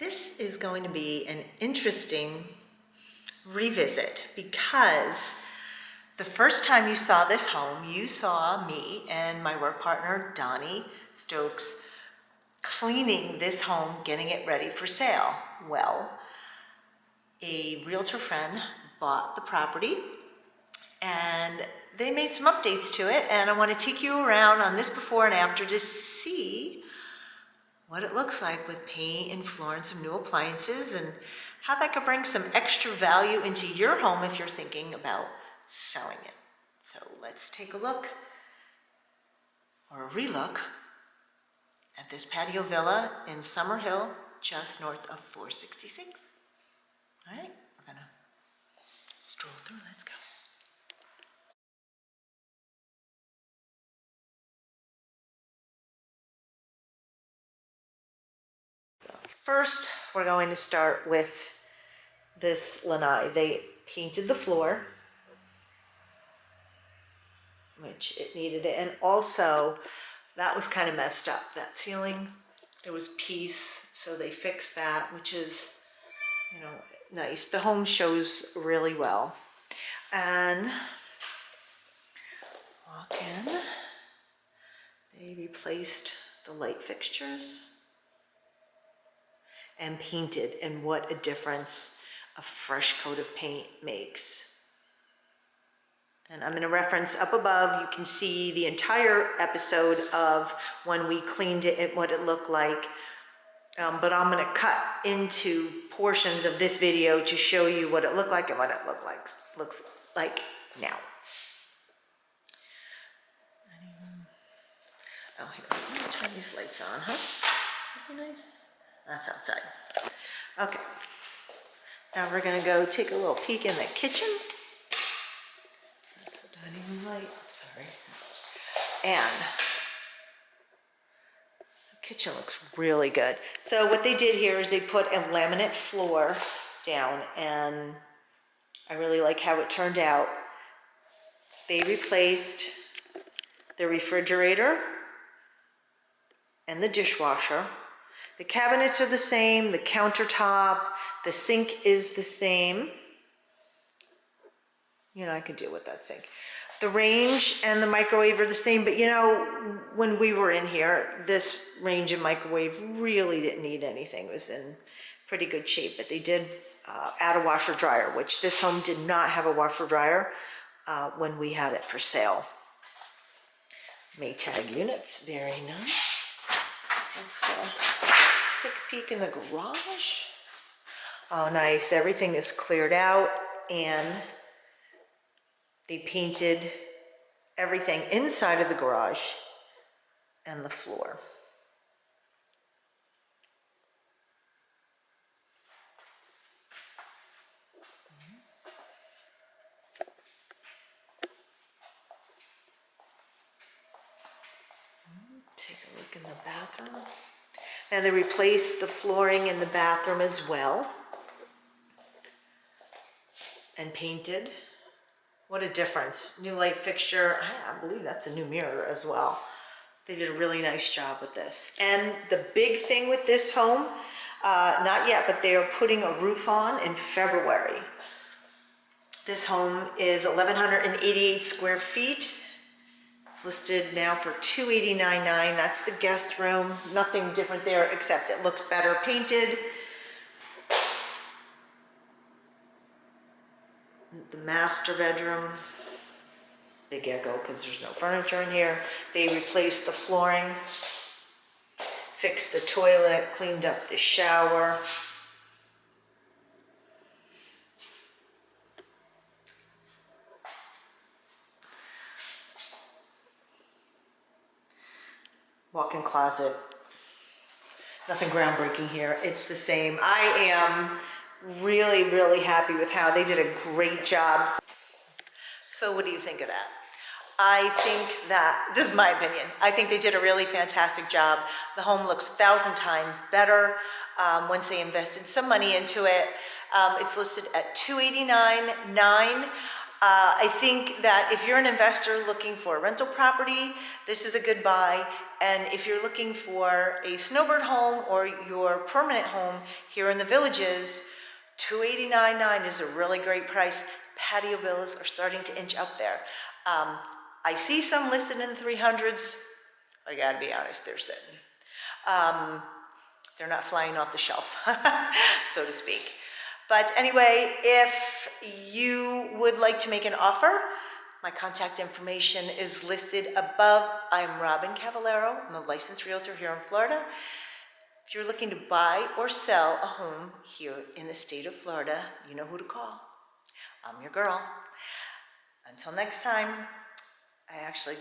This is going to be an interesting revisit because the first time you saw this home, you saw me and my work partner, Donnie Stokes, cleaning this home, getting it ready for sale. Well, a realtor friend bought the property and they made some updates to it, and I want to take you around on this before and after to see what it looks like with paint and floor and some new appliances, and how that could bring some extra value into your home if you're thinking about selling it. So let's take a look, or a relook, at this patio villa in Summer Hill, just north of 466. All right, we're gonna stroll through, let's go. First, we're going to start with this lanai. They painted the floor, which it needed it, and also that was kind of messed up. That ceiling, there was piece, so they fixed that, which is, you know, nice. The home shows really well. And walk in, they replaced the light fixtures and painted, and what a difference a fresh coat of paint makes. And I'm going to reference up above. You can see the entire episode of when we cleaned it and what it looked like. But I'm going to cut into portions of this video to show you what it looked like and what it looks like now. Oh, here, let me turn these lights on, huh? That'd be nice. That's outside. Okay. Now we're going to go take a little peek in the kitchen. That's the dining room light. Sorry. And the kitchen looks really good. So what they did here is they put a laminate floor down, and I really like how it turned out. They replaced the refrigerator and the dishwasher. The cabinets are the same, the countertop, the sink is the same. You know, I could deal with that sink. The range and the microwave are the same, but you know, when we were in here, this range and microwave really didn't need anything. It was in pretty good shape, but they did add a washer dryer, which this home did not have a washer dryer when we had it for sale. Maytag units, very nice. Let's take a peek in the garage. Oh, nice. Everything is cleared out, and they painted everything inside of the garage and the floor. Take a look in the bathroom. Now they replaced the flooring in the bathroom as well and painted. What a difference. New light fixture. I believe that's a new mirror as well. They did a really nice job with this. And the big thing with this home, not yet, but they are putting a roof on in February. This home is 1,188 square feet. It's listed now for $289,900. That's the guest room. Nothing different there except it looks better painted. The master bedroom, big echo because there's no furniture in here. They replaced the flooring, fixed the toilet, cleaned up the shower. Walk-in closet. Nothing groundbreaking here. It's the same. I am really, really happy with how they did a great job. So what do you think of that? I think that, this is my opinion, I think they did a really fantastic job. The home looks 1,000 times better once they invested some money into it. It's listed at $289,900. I think that if you're an investor looking for a rental property, this is a good buy. And if you're looking for a snowbird home or your permanent home here in the Villages, $289.9 is a really great price. Patio villas are starting to inch up there. I see some listed in the 300s. I gotta be honest, they're sitting. They're not flying off the shelf, so to speak. But anyway, if you would like to make an offer, my contact information is listed above. I'm Robyn Cavallaro. I'm a licensed realtor here in Florida. If you're looking to buy or sell a home here in the state of Florida, you know who to call. I'm your girl. Until next time,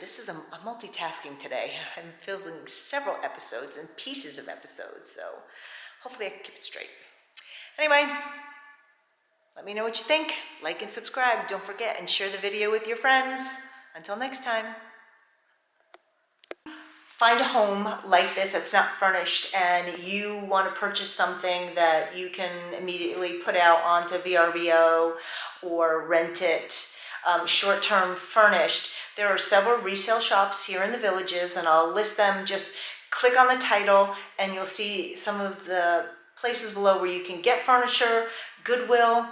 this is a multitasking today. I'm filming several episodes and pieces of episodes, so hopefully I can keep it straight. Anyway, let me know what you think. Like and subscribe. Don't forget, and share the video with your friends. Until next time. Find a home like this that's not furnished and you want to purchase something that you can immediately put out onto VRBO or rent it, short-term furnished. There are several resale shops here in the Villages, and I'll list them. Just click on the title and you'll see some of the places below where you can get furniture. Goodwill,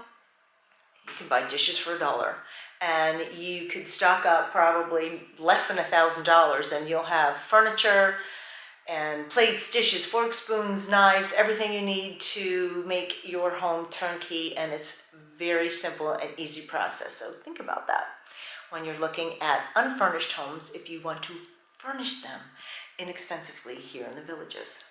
you can buy dishes for $1. And you could stock up probably less than $1,000 and you'll have furniture and plates, dishes, forks, spoons, knives, everything you need to make your home turnkey. And it's very simple and easy process. So think about that when you're looking at unfurnished homes if you want to furnish them inexpensively here in the Villages.